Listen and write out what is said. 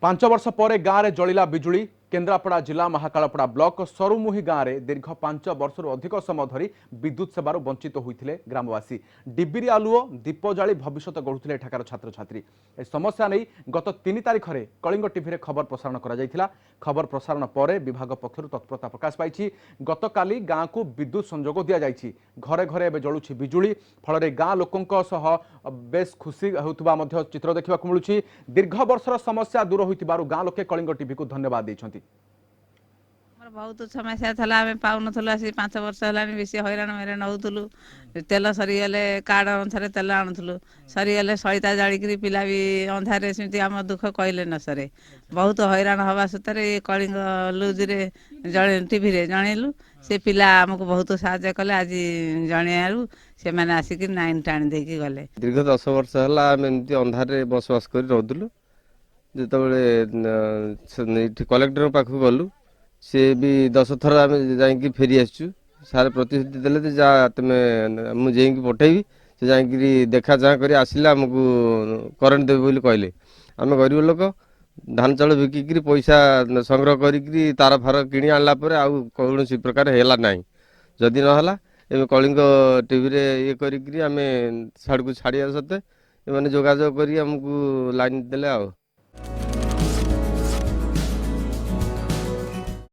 पांच वर्ष पर गाँव में जलिला बिजुली केन्द्रापड़ा जिला महाकालपड़ा ब्लॉक सरुमुही गाँव में दीर्घ 5 वर्ष अधिक समय धरी विद्युत सेवार वंचित होते ग्रामवासी डिबिरी आलुओ दीप जाली भविष्य गढ़ुते एठाकार छात्र छात्री ए समस्या नहीं गत 3 तारिख में कलिंग टीवी रे खबर प्रसारण करा खबर प्रसारण पर विभाग पक्षर तत्परता प्रकाश पाई गतकाली गाँव को विद्युत संजोग दि जाइए घरे घरे एवं जलुछि बिजुली फल गाँ लोकों सह बेस खुशी होता चित्र देखा मिलूँ दीर्घ वर्षर समस्या दूर होइतिबारु गाँ लोके कलिंग टीवी को धन्यवाद देइछंती। बहुत समस्या था आम पाऊन आसी 5 वर्ष है बेसी हैरान हैरान होलु तेल सरीगले कार्ड अनुसार तेल आणुलु सरीगले सलिता जाड़ी पिला भी अंधारे सेमती आम दुख कहले न सरे बहुत हैरान हवा सुतर ये कलिंग लुज टीवी रे जनइलु से पिला आमको बहुत साहाय्य कले आज जनइलु से मैंने आसिक लाइन टाणी देकी गले। दीर्घ 10 वर्ष है आम एमती अंधारे बसवास कर रोलु जो कलेक्टर पाख गलु सी भी 10 थर आम जा फेरी आसचु सारे प्रतिश्रुति देले जा तुम्हें मुझे पठेबी से जा देखा चाह कर आसिले आमको करेन्ट देवे बोली कहले आम गरीब लोक धान चाउल बिकिकी पैसा संग्रह करी तार फार किणी आणला कौन प्रकार है ना जदि ना ए कलिंग टीवी रे ये करी आम साड़ को छाड़िया सत्ते मैंने जोगाजोग कर लाइन देले।